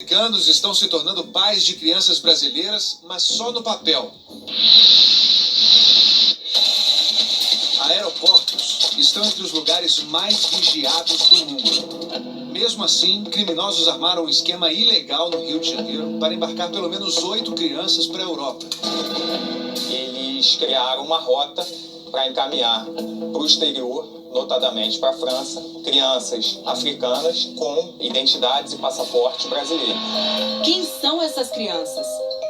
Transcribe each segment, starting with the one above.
Americanos estão se tornando pais de crianças brasileiras, mas só no papel. Aeroportos estão entre os lugares mais vigiados do mundo. Mesmo assim, criminosos armaram um esquema ilegal no Rio de Janeiro para embarcar pelo menos 8 crianças para a Europa. Eles criaram uma rota para encaminhar para o exterior, notadamente para a França, crianças africanas com identidades e passaporte brasileiro. Quem são essas crianças?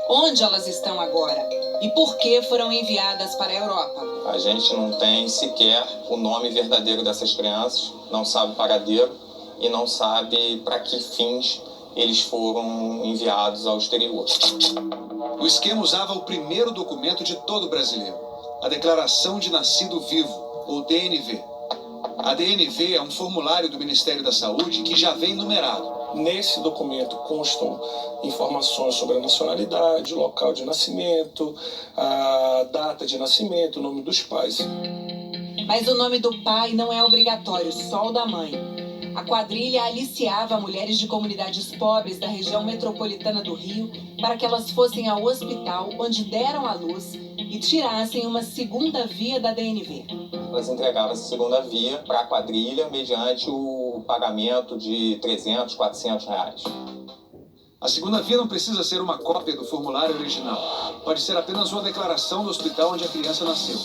Onde elas estão agora? E por que foram enviadas para a Europa? A gente não tem sequer o nome verdadeiro dessas crianças, não sabe o paradeiro e não sabe para que fins eles foram enviados ao exterior. O esquema usava o primeiro documento de todo brasileiro, a Declaração de Nascido Vivo, ou DNV. A DNV é um formulário do Ministério da Saúde que já vem numerado. Nesse documento constam informações sobre a nacionalidade, o local de nascimento, a data de nascimento, o nome dos pais. Mas o nome do pai não é obrigatório, só o da mãe. A quadrilha aliciava mulheres de comunidades pobres da região metropolitana do Rio para que elas fossem ao hospital onde deram à luz e tirassem uma segunda via da DNV. Elas entregavam essa segunda via para a quadrilha mediante o pagamento de 300, 400 reais. A segunda via não precisa ser uma cópia do formulário original. Pode ser apenas uma declaração do hospital onde a criança nasceu.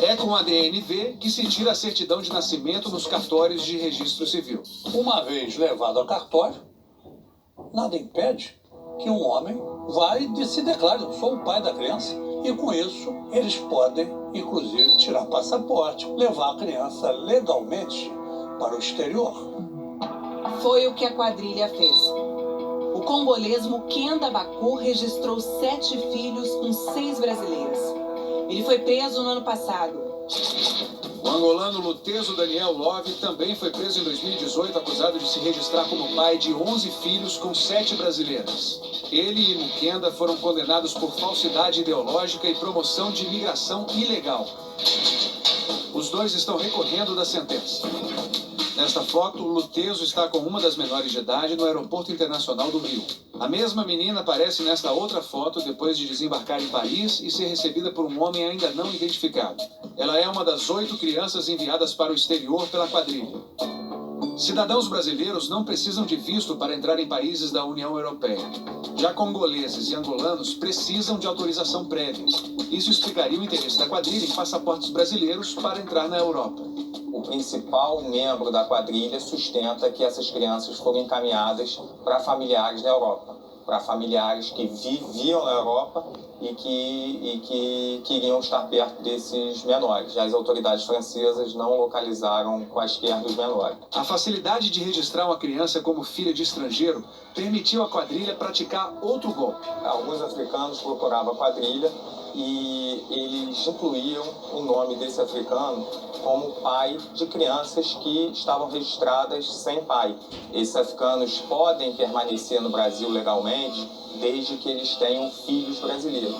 É com a DNV que se tira a certidão de nascimento nos cartórios de registro civil. Uma vez levado ao cartório, nada impede que um homem vá e se declare: eu sou o pai da criança. E com isso, eles podem, inclusive, tirar passaporte, levar a criança legalmente para o exterior. Foi o que a quadrilha fez. O congolês Mukenda Baku registrou 7 filhos com 6 brasileiras. Ele foi preso no ano passado. O angolano Lutezo Daniel Love também foi preso em 2018, acusado de se registrar como pai de 11 filhos com 7 brasileiras. Ele e Mukenda foram condenados por falsidade ideológica e promoção de imigração ilegal. Os dois estão recorrendo da sentença. Nesta foto, Lutezo está com uma das menores de idade no Aeroporto Internacional do Rio. A mesma menina aparece nesta outra foto depois de desembarcar em Paris e ser recebida por um homem ainda não identificado. Ela é uma das 8 crianças enviadas para o exterior pela quadrilha. Cidadãos brasileiros não precisam de visto para entrar em países da União Europeia. Já congoleses e angolanos precisam de autorização prévia. Isso explicaria o interesse da quadrilha em passaportes brasileiros para entrar na Europa. O principal membro da quadrilha sustenta que essas crianças foram encaminhadas para familiares na Europa, para familiares que viviam na Europa e que queriam estar perto desses menores. As autoridades francesas não localizaram quaisquer dos menores. A facilidade de registrar uma criança como filha de estrangeiro permitiu à quadrilha praticar outro golpe. Alguns africanos procuravam a quadrilha e eles incluíam o nome desse africano como pai de crianças que estavam registradas sem pai. Esses africanos podem permanecer no Brasil legalmente desde que eles tenham filhos brasileiros.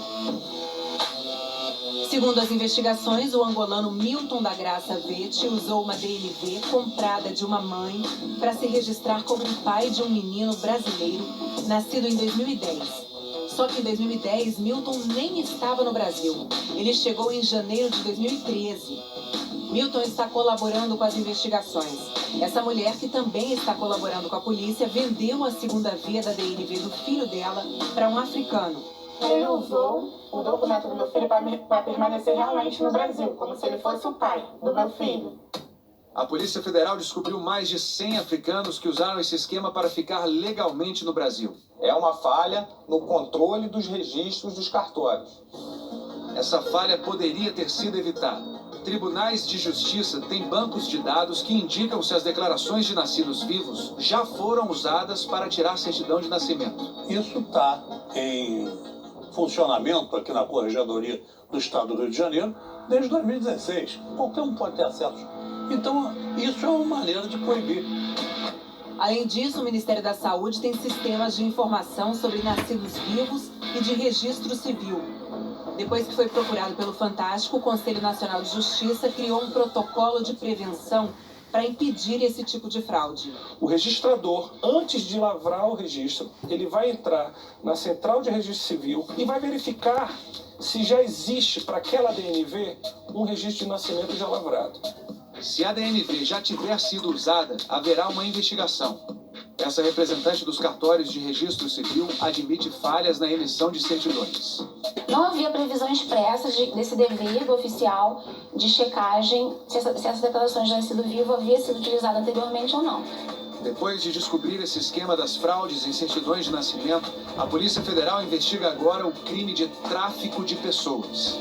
Segundo as investigações, o angolano Milton da Graça Vete usou uma DNV comprada de uma mãe para se registrar como pai de um menino brasileiro nascido em 2010. Só que em 2010, Milton nem estava no Brasil. Ele chegou em janeiro de 2013. Milton está colaborando com as investigações. Essa mulher, que também está colaborando com a polícia, vendeu a segunda via da DNV do filho dela para um africano. Ele usou o documento do meu filho para permanecer realmente no Brasil, como se ele fosse o pai do meu filho. A Polícia Federal descobriu mais de 100 africanos que usaram esse esquema para ficar legalmente no Brasil. É uma falha no controle dos registros dos cartórios. Essa falha poderia ter sido evitada. Tribunais de justiça têm bancos de dados que indicam se as declarações de nascidos vivos já foram usadas para tirar certidão de nascimento. Isso está em funcionamento aqui na Corregedoria do Estado do Rio de Janeiro desde 2016. Qualquer um pode ter acesso. Então, isso é uma maneira de proibir. Além disso, o Ministério da Saúde tem sistemas de informação sobre nascidos vivos e de registro civil. Depois que foi procurado pelo Fantástico, o Conselho Nacional de Justiça criou um protocolo de prevenção para impedir esse tipo de fraude. O registrador, antes de lavrar o registro, ele vai entrar na central de registro civil e vai verificar se já existe para aquela DNV um registro de nascimento já lavrado. Se a DNV já tiver sido usada, haverá uma investigação. Essa representante dos cartórios de registro civil admite falhas na emissão de certidões. Não havia previsão expressa desse dever do oficial de checagem se essas declarações de nascido vivo havia sido utilizada anteriormente ou não. Depois de descobrir esse esquema das fraudes em certidões de nascimento, a Polícia Federal investiga agora o crime de tráfico de pessoas.